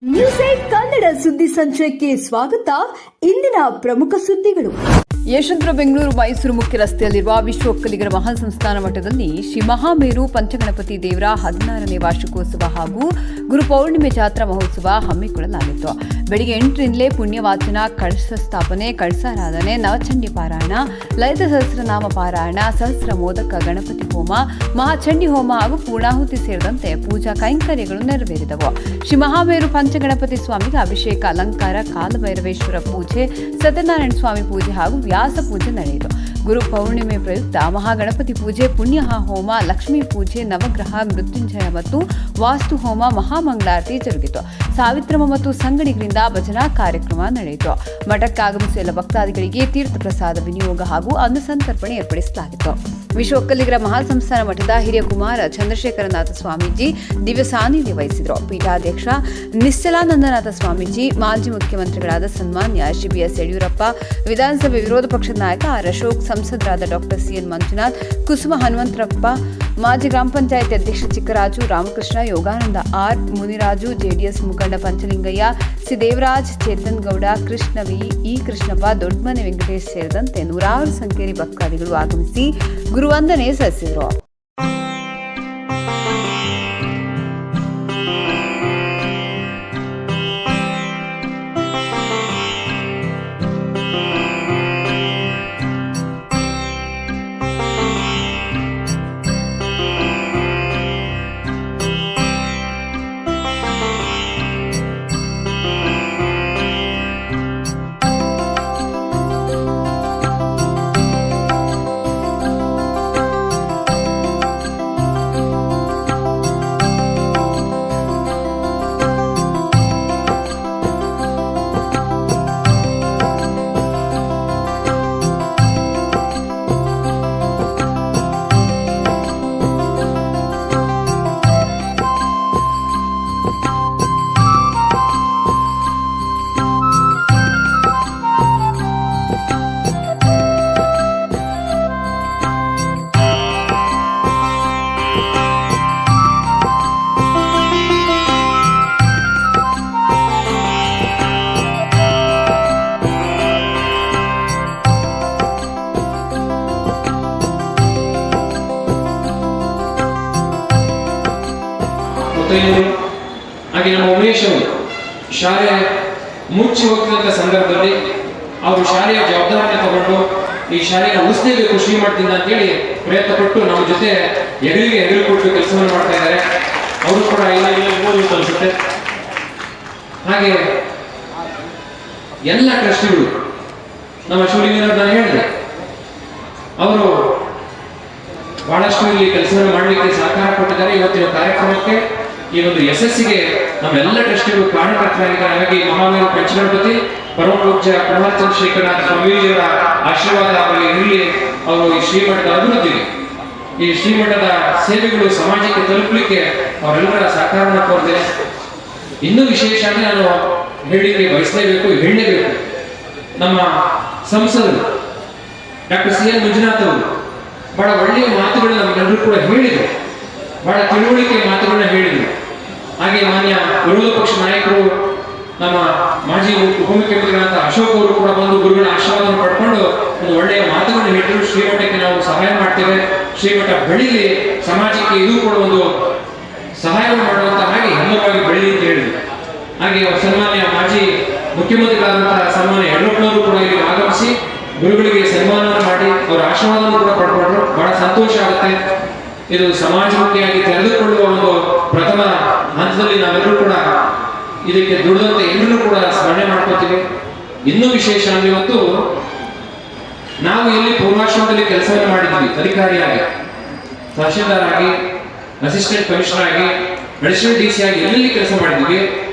News 8 Kannada ಸುದ್ದಿ ಸಂಚಯಕ್ಕೆ ಸ್ವಾಗತ. ಇಂದಿನ ಪ್ರಮುಖ ಸುದ್ದಿಗಳು. ಯಶವಂತಪುರ ಬೆಂಗಳೂರು ಮೈಸೂರು ಮುಖ್ಯ ರಸ್ತೆಯಲ್ಲಿರುವ ವಿಶ್ವ ಒಕ್ಕಲಿಗರ ಮಹಾಸಂಸ್ಥಾನ ಮಠದಲ್ಲಿ ಶ್ರೀ ಮಹಾಮೇರು ಪಂಚಗಣಪತಿ ದೇವರ 16ನೇ ವಾರ್ಷಿಕೋತ್ಸವ ಹಾಗೂ ಗುರುಪೌರ್ಣಿಮೆ ಜಾತ್ರಾ ಮಹೋತ್ಸವ ಹಮ್ಮಿಕೊಳ್ಳಲಾಗಿತ್ತು. ಬೆಳಿಗ್ಗೆ 8ರಿಂದಲೇ ಪುಣ್ಯವಾಚನ, ಕಳಶ ಸ್ಥಾಪನೆ, ಕಳಸಾರಾಧನೆ, ನವಚಂಡಿ ಪಾರಾಯಣ, ಲಲಿತ ಸಹಸ್ರನಾಮ ಪಾರಾಯಣ, ಸಹಸ್ರ ಮೋದಕ ಗಣಪತಿ ಹೋಮ, ಮಹಾಚಂಡಿ ಹೋಮ ಹಾಗೂ ಪೂರ್ಣಾಹುತಿ ಸೇರಿದಂತೆ ಪೂಜಾ ಕೈಂಕರ್ಯಗಳು ನೆರವೇರಿದವು. ಶ್ರೀ ಮಹಾಮೇರು ಪಂಚಗಣಪತಿ ಸ್ವಾಮಿಗೆ ಅಭಿಷೇಕ, ಅಲಂಕಾರ, ಕಾಲಭೈರವೇಶ್ವರ ಪೂಜೆ, ಸತ್ಯನಾರಾಯಣ ಸ್ವಾಮಿ ಪೂಜೆ ಹಾಗೂ ವ್ಯಾಸ ಪೂಜೆ ನಡೆಯಿತು. ಗುರು ಪೌರ್ಣಿಮೆ ಪ್ರಯುಕ್ತ ಮಹಾಗಣಪತಿ ಪೂಜೆ, ಪುಣ್ಯ ಹೋಮ, ಲಕ್ಷ್ಮೀ ಪೂಜೆ, ನವಗ್ರಹ ಮೃತ್ಯುಂಜಯ ಮತ್ತು ವಾಸ್ತು ಹೋಮ, ಮಹಾಮಂಗಳಾರತಿ ಜರುಗಿತು. ಸಾವಿತ್ರಮ್ಮ ಮತ್ತು ಸಂಗಡಿಗರಿಂದ ಭಜನಾ ಕಾರ್ಯಕ್ರಮ ನಡೆಯಿತು. ಮಠಕ್ಕೆ ಆಗಮಿಸುವ ಎಲ್ಲ ಭಕ್ತಾದಿಗಳಿಗೆ ತೀರ್ಥ ಪ್ರಸಾದ ವಿನಿಯೋಗ ಹಾಗೂ ಅನ್ನ ಸಂತರ್ಪಣೆ ಏರ್ಪಡಿಸಲಾಗಿತ್ತು. ವಿಶ್ವ ಒಕ್ಕಲಿಗರ ಮಹಾಸಂಸ್ಥಾನ ಮಠದ ಹಿರಿಯ ಕುಮಾರ ಚಂದ್ರಶೇಖರನಾಥ ಸ್ವಾಮೀಜಿ ದಿವ್ಯ ಸಾನ್ನಿಧ್ಯ ವಹಿಸಿದರು. ಪೀಠಾಧ್ಯಕ್ಷ ನಿಶ್ಚಲಾನಂದನಾಥ ಸ್ವಾಮೀಜಿ, ಮಾಜಿ ಮುಖ್ಯಮಂತ್ರಿಗಳಾದ ಸನ್ಮಾನ್ಯ ಶ್ರೀ ಬಿ.ಎಸ್. ಯಡಿಯೂರಪ್ಪ, ವಿಧಾನಸಭೆ ವಿರೋಧ ಪಕ್ಷದ ನಾಯಕ ಆರ್. ಅಶೋಕ್, ಸಂಸದರಾದ ಡಾಕ್ಟರ್ ಸಿ.ಎನ್. ಮಂಜುನಾಥ್, ಕುಸುಮ ಹನುಮಂತರಪ್ಪ, ಮಾಜಿ ಗ್ರಾಮ ಪಂಚಾಯತ್ ಅಧ್ಯಕ್ಷ ಚಿಕ್ಕರಾಜು, ರಾಮಕೃಷ್ಣ, ಯೋಗಾನಂದ ಆರ್, ಮುನಿರಾಜು, ಜೆಡಿಎಸ್ ಮುಖಂಡ Panchalingaiah, C. Devaraj, Chetan Gowda, Krishna V, E. Krishnappa, Doddamane Venkatesh ಸೇರಿದಂತೆ ನೂರಾರು ಸಂಖ್ಯೆಯಲ್ಲಿ ಭಕ್ತಾದಿಗಳು ಆಗಮಿಸಿ ಗುರುವಂದನೆ ಸಲ್ಲಿಸಿದರು. ಹಾಗೆ ನಮ್ಮ ಉಮೇಶ್ ಅವರು ಶಾಲೆ ಮುಚ್ಚಿ ಹೋಗ್ತಿದ್ದ ಸಂದರ್ಭದಲ್ಲಿ ಅವರು ಶಾಲೆಯ ಜವಾಬ್ದಾರಿಯನ್ನು ತಗೊಂಡು ಈ ಶಾಲೆಯನ್ನು ಉಳಿಸಲೇಬೇಕು ಶ್ರೀಮಠದಿಂದ ಅಂತೇಳಿ ಪ್ರಯತ್ನ ಪಟ್ಟು ನಮ್ಮ ಜೊತೆ ಎದುರು ಕೊಟ್ಟು ಕೆಲಸವನ್ನು ಮಾಡ್ತಾ ಇದ್ದಾರೆ. ಅವರು ಕೂಡ ಓದಿತ್ತು ಅನ್ಸುತ್ತೆ. ಹಾಗೆ ಎಲ್ಲ ಟ್ರಸ್ಟಿಗಳು ನಮ್ಮ ಶಿವಲಿಂಗನವ್ರು ನಾನು ಹೇಳಿದೆ, ಅವರು ಬಹಳಷ್ಟು ಇಲ್ಲಿ ಕೆಲಸವನ್ನು ಮಾಡಲಿಕ್ಕೆ ಸಹಕಾರ ಕೊಟ್ಟಿದ್ದಾರೆ. ಇವತ್ತಿನ ಕಾರ್ಯಕ್ರಮಕ್ಕೆ ಈ ಒಂದು ಯಶಸ್ಸಿಗೆ ನಮ್ಮೆಲ್ಲ ಟ್ರಸ್ಟಿಗಳು ಕಾರಣಕರ್ತರಾಗಿದ್ದಾರೆ. ಹಾಗಾಗಿ ಮಹಾಮೇರು ಪಂಚಗಣಪತಿ ಪರಮ ಪೂಜ್ಯ ಪ್ರಹ್ಲಾದ ಚಂದ್ರಶೇಖರನಾಥ ಸ್ವಾಮೀಜಿಯವರ ಆಶೀರ್ವಾದ ಅವರಿಗೆ ಇರಲಿ. ಅವರು ಈ ಶ್ರೀಮಠದ ಅಭಿವೃದ್ಧಿಗೆ, ಈ ಶ್ರೀಮಠದ ಸೇವೆಗಳು ಸಮಾಜಕ್ಕೆ ತಲುಪಲಿಕ್ಕೆ ಅವರೆಲ್ಲರ ಸಹಕಾರವನ್ನು ಕೋರಿದೆ. ಇನ್ನೂ ವಿಶೇಷವಾಗಿ ನಾನು ಹೇಳಿಕೆ ಬಯಸಲೇಬೇಕು, ಹೇಳಲೇಬೇಕು. ನಮ್ಮ ಸಂಸದರು ಡಾಕ್ಟರ್ ಸಿ.ಎನ್. ಮಂಜುನಾಥ್ ಅವರು ಬಹಳ ಒಳ್ಳೆಯ ಮಾತುಗಳನ್ನ ನಮ್ಮೆಲ್ಲರೂ ಕೂಡ ಹೇಳಿದರು, ಬಹಳ ತಿಳುವಳಿಕೆ ಮಾತುಗಳನ್ನ ಹೇಳಿದರು. ಹಾಗೆ ಮಾನ್ಯ ವಿರೋಧ ಪಕ್ಷ ನಾಯಕರು, ನಮ್ಮ ಮಾಜಿ ಉಪಮುಖ್ಯಮಂತ್ರಿಗಳಾದ ಅಶೋಕ್ ಅವರು ಕೂಡ ಬಂದು ಗುರುಗಳ ಆಶೀರ್ವಾದವನ್ನು ಪಡ್ಕೊಂಡು ಒಂದು ಒಳ್ಳೆಯ ಮಾತುಗಳನ್ನು ಹೇಳಿದರು. ಶ್ರೀಮಠಕ್ಕೆ ನಾವು ಸಹಾಯ ಮಾಡ್ತೇವೆ, ಶ್ರೀಮಠ ಬೆಳೀಲಿ, ಸಮಾಜಕ್ಕೆ ಇದು ಕೂಡ ಒಂದು ಸಹಾಯವನ್ನು ಮಾಡುವಂತ ಹಾಗೆ ಹೆಮ್ಮರವಾಗಿ ಬೆಳೀಲಿ ಅಂತ ಹೇಳಿದರು. ಹಾಗೆ ಸನ್ಮಾನ್ಯ ಮಾಜಿ ಮುಖ್ಯಮಂತ್ರಿಗಳಾದಂತಹ ಸನ್ಮಾನ್ಯ ಯಡಿಯೂರಪ್ಪನವರು ಕೂಡ ಇಲ್ಲಿ ಆಗಮಿಸಿ ಗುರುಗಳಿಗೆ ಸನ್ಮಾನವನ್ನು ಮಾಡಿ ಅವರ ಆಶೀರ್ವಾದವನ್ನು ಕೂಡ ಪಡ್ಕೊಂಡ್ರು. ಬಹಳ ಸಂತೋಷ ಆಗುತ್ತೆ. ಇದು ಸಮಾಜಮುಖಿಯಾಗಿ ತೆರೆದುಕೊಳ್ಳುವ ಒಂದು ಪ್ರಥಮ ಹಂತದಲ್ಲಿ ನಾವೆಲ್ಲರೂ ಕೂಡ ಇದಕ್ಕೆ ದುಡಿದಂತೆ ಎಲ್ಲರೂ ಕೂಡ ಸ್ಮರಣೆ ಮಾಡ್ಕೊತೀವಿ. ಇನ್ನೂ ವಿಶೇಷ ಅಂದ್ರೆ ಇವತ್ತು ನಾವು ಇಲ್ಲಿ ಪೂರ್ವಾಶ್ರಮದಲ್ಲಿ ಕೆಲಸವನ್ನು ಮಾಡಿದ್ವಿ, ಅಧಿಕಾರಿಯಾಗಿ, ತಹಶೀಲ್ದಾರ್ ಆಗಿ, ಅಸಿಸ್ಟೆಂಟ್ ಕಮಿಷನರ್ ಆಗಿ, ಅಡಿಷನಲ್ ಡಿ.ಸಿ ಆಗಿ ಎಲ್ಲೆಲ್ಲಿ ಕೆಲಸ ಮಾಡಿದ್ವಿ.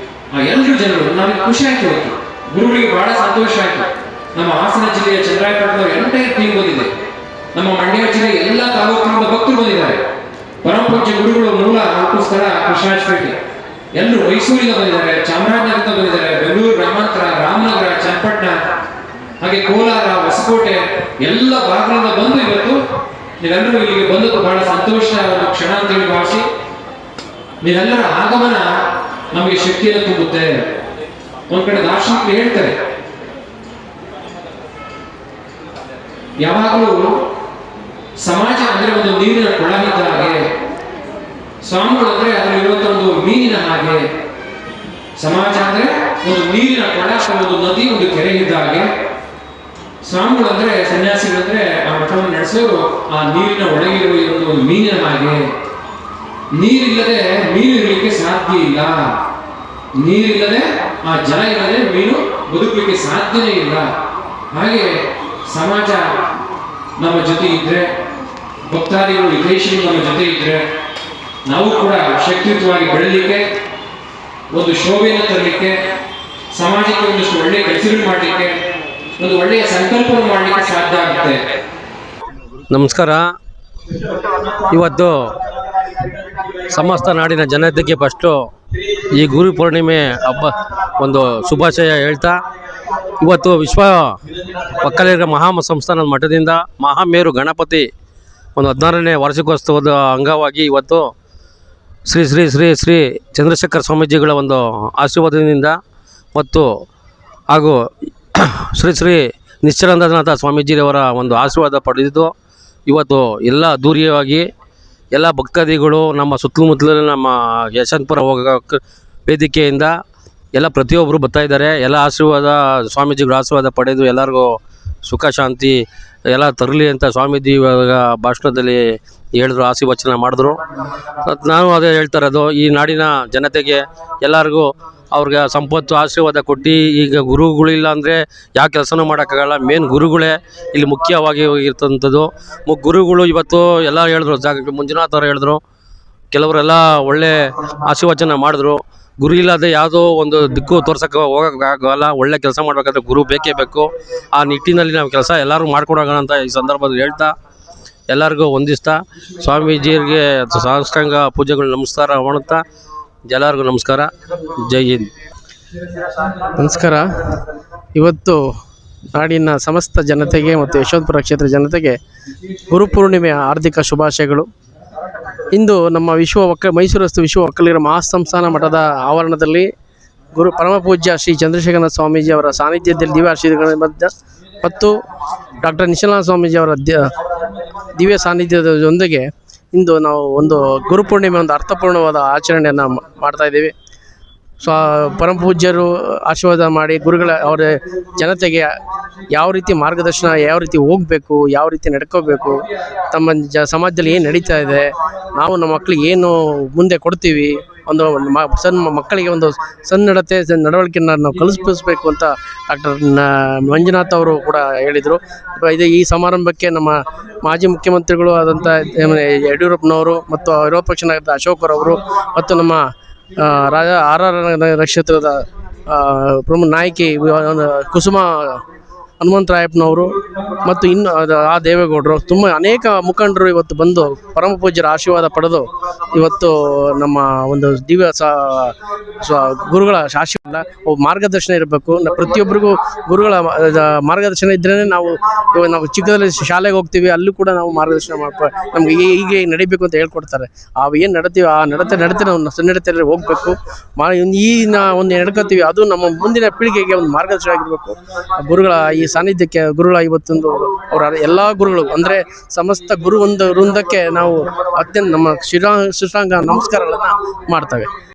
ಆ ಎಲ್ಲರೂ ಜನರು ನಮಗೆ ಖುಷಿ ಆಯ್ತು. ಇವತ್ತು ಗುರುಗಳಿಗೆ ಬಹಳ ಸಂತೋಷ ಆಯ್ತು. ನಮ್ಮ ಹಾಸನ ಜಿಲ್ಲೆಯ ಚಂದ್ರಾಯಪಟ್ಟಣದ ಎಂಟೈರ್ ಟೀಮ್ ಬಂದಿದೆ. ನಮ್ಮ ಮಂಡ್ಯ ಜಿಲ್ಲೆಯ ಎಲ್ಲ ತಾಲೂಕಿನಿಂದ ಭಕ್ತರು ಬಂದಿದ್ದಾರೆ. ಪರಮ ಪೂಜ್ಯ ಗುರುಗಳು ಮೂಲ ಹುಟ್ಟು ಸ್ಥಳ ಕೃಷ್ಣರಾಜಪೇಟೆ, ಎಲ್ಲರೂ ಮೈಸೂರಿಂದ ಬಂದಿದ್ದಾರೆ, ಚಾಮರಾಜನಗರದಿಂದ ಬಂದಿದ್ದಾರೆ, ಬೆಂಗಳೂರು ಗ್ರಾಮಾಂತರ, ರಾಮನಗರ, ಚನ್ನಪಟ್ಟಣ, ಹಾಗೆ ಕೋಲಾರ, ಹೊಸಕೋಟೆ ಎಲ್ಲ ಭಾಗಗಳಿಂದ ಬಂದು ಇವತ್ತು ನೀವೆಲ್ಲರೂ ಇಲ್ಲಿಗೆ ಬಂದದ್ದು ಬಹಳ ಸಂತೋಷ ಒಂದು ಕ್ಷಣ ಅಂತ ಹೇಳಿ ಭಾವಿಸಿ, ನೀವೆಲ್ಲರ ಆಗಮನ ನಮಗೆ ಶಕ್ತಿಯನ್ನು ತುಂಬುತ್ತೆ. ಒಂದ್ ಕಡೆ ದಾರ್ಶನಿಕರು ಹೇಳ್ತಾರೆ, ಯಾವಾಗಲೂ ಸಮಾಜ ಅಂದ್ರೆ ಒಂದು ನೀರಿನ ಕೊಳ ಇದ್ದ ಹಾಗೆ, ಸ್ವಾಮಿಗಳು ಅಂದ್ರೆ ಅದರಲ್ಲಿರುವಂತಹ ಒಂದು ಮೀನಿನ ಹಾಗೆ. ಸಮಾಜ ಅಂದ್ರೆ ಒಂದು ನೀರಿನ ಕೊಳ ಅಥವಾ ಒಂದು ನದಿ, ಒಂದು ಕೆರೆ ಇದ್ದ ಹಾಗೆ. ಸ್ವಾಮಿಗಳು ಅಂದ್ರೆ, ಸನ್ಯಾಸಿಗಳಂದ್ರೆ ಆ ಮಠವನ್ನು ನಡೆಸೋರು ಆ ನೀರಿನ ಒಳಗಿರುವ ಒಂದು ಮೀನಿನ ಹಾಗೆ. ನೀರಿಲ್ಲದೆ ಮೀನು ಇರಲಿಕ್ಕೆ ಸಾಧ್ಯ ಇಲ್ಲ. ನೀರಿಲ್ಲದೆ, ಆ ಜಲ ಇಲ್ಲದೆ ಮೀನು ಬದುಕಲಿಕ್ಕೆ ಸಾಧ್ಯನೇ ಇಲ್ಲ. ಹಾಗೆ ಸಮಾಜ ನಮ್ಮ ಜೊತೆ ಇದ್ರೆ, ಭಕ್ತಾದಿಗಳು ಹಿತೈಷಿಗಳು ನಮ್ಮ ಜೊತೆ ಇದ್ರೆ, ನಾವು ಕೂಡ ಶಕ್ತಿಯುತವಾಗಿ ಬೆಳಲಿಕ್ಕೆ, ಒಂದು ಶೋಭೆಯನ್ನು ತರಲಿಕ್ಕೆ, ಸಮಾಜಕ್ಕೆ ಒಂದಷ್ಟು ಒಳ್ಳೆಯ ಕೆಲಸಗಳು ಮಾಡಲಿಕ್ಕೆ, ಒಂದು ಒಳ್ಳೆಯ ಸಂಕಲ್ಪ ಮಾಡಲಿಕ್ಕೆ ಸಾಧ್ಯ ಆಗುತ್ತೆ. ನಮಸ್ಕಾರ. ಇವತ್ತು ಸಮಸ್ತ ನಾಡಿನ ಜನತೆಗೆ ಫಸ್ಟು ಈ ಗುರು ಪೂರ್ಣಿಮೆ ಹಬ್ಬ ಒಂದು ಶುಭಾಶಯ ಹೇಳ್ತಾ, ಇವತ್ತು ವಿಶ್ವ ಒಕ್ಕಲಿಗರ ಮಹಾಸಂಸ್ಥಾನದ ಮಠದಿಂದ ಮಹಾಮೇರು ಗಣಪತಿ ಒಂದು 16ನೇ ವಾರ್ಷಿಕೋತ್ಸವದ ಅಂಗವಾಗಿ ಇವತ್ತು ಶ್ರೀ ಶ್ರೀ ಶ್ರೀ ಶ್ರೀ ಚಂದ್ರಶೇಖರ ಸ್ವಾಮೀಜಿಗಳ ಒಂದು ಆಶೀರ್ವಾದದಿಂದ ಮತ್ತು ಹಾಗೂ ಶ್ರೀ ಶ್ರೀ ನಿಶ್ಚಲಾನಂದನಾಥ ಸ್ವಾಮೀಜಿಯವರ ಒಂದು ಆಶೀರ್ವಾದ ಪಡೆದಿದ್ದು ಇವತ್ತು ಎಲ್ಲ ಅದ್ದೂರಿಯಾಗಿ ಎಲ್ಲ ಭಕ್ತಾದಿಗಳು ನಮ್ಮ ಸುತ್ತಮುತ್ತಲಿನ ನಮ್ಮ ಯಶವಂತಪುರ ವೇದಿಕೆಯಿಂದ ಎಲ್ಲ ಪ್ರತಿಯೊಬ್ಬರು ಬರ್ತಾಯಿದ್ದಾರೆ. ಎಲ್ಲ ಆಶೀರ್ವಾದ, ಸ್ವಾಮೀಜಿಗಳ ಆಶೀರ್ವಾದ ಪಡೆದು ಎಲ್ಲರಿಗೂ ಸುಖ ಶಾಂತಿ ಎಲ್ಲ ತರಲಿ ಅಂತ ಸ್ವಾಮೀಜಿ ಇವಾಗ ಭಾಷಣದಲ್ಲಿ ಹೇಳಿದ್ರು, ಆಶೀರ್ವಚನ ಮಾಡಿದ್ರು. ನಾನು ಅದೇ ಹೇಳ್ತಾ ಇರೋದು, ಈ ನಾಡಿನ ಜನತೆಗೆ ಎಲ್ಲರಿಗೂ ಅವ್ರಿಗೆ ಸಂಪತ್ತು ಆಶೀರ್ವಾದ ಕೊಟ್ಟು, ಈಗ ಗುರುಗಳಿಲ್ಲ ಅಂದರೆ ಯಾವ ಕೆಲಸನೂ ಮಾಡೋಕ್ಕಾಗಲ್ಲ. ಮೇನ್ ಗುರುಗಳೇ ಇಲ್ಲಿ ಮುಖ್ಯವಾಗಿ ಇರ್ತಂಥದ್ದು. ಗುರುಗಳು ಇವತ್ತು ಎಲ್ಲ ಹೇಳಿದ್ರು, ಮಂಜುನಾಥ್ ಅವರು ಹೇಳಿದ್ರು, ಕೆಲವರೆಲ್ಲ ಒಳ್ಳೆ ಆಶೀರ್ವಚನ ಮಾಡಿದ್ರು. ಗುರು ಇಲ್ಲದೆ ಯಾವುದೋ ಒಂದು ದಿಕ್ಕು ತೋರ್ಸೋಕ್ಕೆ ಹೋಗೋಕ್ಕಾಗಲ್ಲ. ಒಳ್ಳೆ ಕೆಲಸ ಮಾಡಬೇಕಾದ್ರೆ ಗುರು ಬೇಕೇ ಬೇಕು. ಆ ನಿಟ್ಟಿನಲ್ಲಿ ನಾವು ಕೆಲಸ ಎಲ್ಲರೂ ಮಾಡ್ಕೊಡೋಣ ಅಂತ ಈ ಸಂದರ್ಭದಲ್ಲಿ ಹೇಳ್ತಾ, ಎಲ್ಲರಿಗೂ ವಂದಿಸ್ತಾ, ಸ್ವಾಮೀಜಿಯವರಿಗೆ ಸಾಷ್ಟಾಂಗ ಪೂಜೆಗಳು ನಮಸ್ಕಾರ ಮಾಡುತ್ತಾ ಎಲ್ಲರಿಗೂ ನಮಸ್ಕಾರ. ಜೈ ಹಿಂದ್. ನಮಸ್ಕಾರ. ಇವತ್ತು ನಾಡಿನ ಸಮಸ್ತ ಜನತೆಗೆ ಮತ್ತು ಯಶವಂತಪುರ ಕ್ಷೇತ್ರ ಜನತೆಗೆ ಗುರುಪೂರ್ಣಿಮೆಯ ಹಾರ್ದಿಕ ಶುಭಾಶಯಗಳು. ಇಂದು ನಮ್ಮ ಮೈಸೂರಸ್ತು ವಿಶ್ವ ಒಕ್ಕಲಿಗರ ಮಹಾಸಂಸ್ಥಾನ ಮಠದ ಆವರಣದಲ್ಲಿ ಪರಮಪೂಜ್ಯ ಶ್ರೀ ಚಂದ್ರಶೇಖರ ಸ್ವಾಮೀಜಿ ಅವರ ಸಾನ್ನಿಧ್ಯದಲ್ಲಿ ದಿವ್ಯಾಶೀರ್ವಾದ ಮತ್ತು ಡಾಕ್ಟರ್ ನಿಶ್ಚಲಾನಂದ ಸ್ವಾಮೀಜಿ ಅವರ ದಿವ್ಯ ಸಾನ್ನಿಧ್ಯದೊಂದಿಗೆ ಇಂದು ನಾವು ಒಂದು ಗುರುಪೂರ್ಣಿಮೆ ಒಂದು ಅರ್ಥಪೂರ್ಣವಾದ ಆಚರಣೆಯನ್ನು ಮಾಡ್ತಾಯಿದ್ದೀವಿ. ಪರಮಪೂಜ್ಯರು ಆಶೀರ್ವಾದ ಮಾಡಿ ಗುರುಗಳ ಅವರ ಜನತೆಗೆ ಯಾವ ರೀತಿ ಮಾರ್ಗದರ್ಶನ, ಯಾವ ರೀತಿ ಹೋಗಬೇಕು, ಯಾವ ರೀತಿ ನಡ್ಕೋಬೇಕು, ತಮ್ಮ ಸಮಾಜದಲ್ಲಿ ಏನು ನಡೀತಾ ಇದೆ, ನಾವು ನಮ್ಮ ಮಕ್ಕಳಿಗೆ ಏನು ಮುಂದೆ ಕೊಡ್ತೀವಿ, ಒಂದು ಮಕ್ಕಳಿಗೆ ಒಂದು ಸನ್ನಡತೆ ನಡವಳಿಕೆಯನ್ನು ನಾವು ಕಲಿಸ್ಬೇಕು ಅಂತ ಡಾಕ್ಟರ್ ಮಂಜುನಾಥ್ ಅವರು ಕೂಡ ಹೇಳಿದರು. ಈ ಸಮಾರಂಭಕ್ಕೆ ನಮ್ಮ ಮಾಜಿ ಮುಖ್ಯಮಂತ್ರಿಗಳು ಆದಂಥ ಯಡಿಯೂರಪ್ಪನವರು ಮತ್ತು ವಿರೋಧ ಪಕ್ಷ ನಾಯಕ ಅಶೋಕರವರು ಮತ್ತು ನಮ್ಮ ನಕ್ಷತ್ರದ ಪ್ರಮುಖ ನಾಯಕಿ ಕುಸುಮ ಹನುಮಂತರಾಯಪ್ಪನವರು ಮತ್ತು ಇನ್ನು ಆ ದೇವೇಗೌಡರು, ತುಂಬ ಅನೇಕ ಮುಖಂಡರು ಇವತ್ತು ಬಂದು ಪರಮಪೂಜ್ಯರ ಆಶೀರ್ವಾದ ಪಡೆದು ಇವತ್ತು ನಮ್ಮ ಒಂದು ದಿವ್ಯ ಗುರುಗಳ ಆಶೀರ್ವಾದ ಮಾರ್ಗದರ್ಶನ ಇರಬೇಕು. ಪ್ರತಿಯೊಬ್ಬರಿಗೂ ಗುರುಗಳ ಮಾರ್ಗದರ್ಶನ ಇದ್ರೇ ನಾವು ಚಿಕ್ಕದಲ್ಲಿ ಶಾಲೆಗೆ ಹೋಗ್ತೀವಿ, ಅಲ್ಲೂ ಕೂಡ ನಾವು ಮಾರ್ಗದರ್ಶನ ನಮ್ಗೆ ಹೀಗೆ ನಡಿಬೇಕು ಅಂತ ಹೇಳ್ಕೊಡ್ತಾರೆ. ಏನು ನಡ್ತೀವಿ ಆ ನಡತೆ ನಾವು ಸನ್ನಡತೆಯಲ್ಲಿ ಹೋಗಬೇಕು. ಈ ಒಂದು ನಡ್ಕೋತೀವಿ, ಅದು ನಮ್ಮ ಮುಂದಿನ ಪೀಳಿಗೆಗೆ ಒಂದು ಮಾರ್ಗದರ್ಶನ ಆಗಿರಬೇಕು. ಗುರುಗಳ ಈ ಸಾನ್ನಿಧ್ಯಕ್ಕೆ ಗುರುಗಳ ಇವತ್ತೊಂದು ಅವರ ಎಲ್ಲ ಗುರುಗಳು ಅಂದರೆ ಸಮಸ್ತ ಗುರು ಒಂದು ವೃಂದಕ್ಕೆ ನಾವು ಅತ್ಯಂತ ನಮ್ಮ ಶಿಷ್ಟಾಂಗ ನಮಸ್ಕಾರಗಳನ್ನು ಮಾಡ್ತೇವೆ.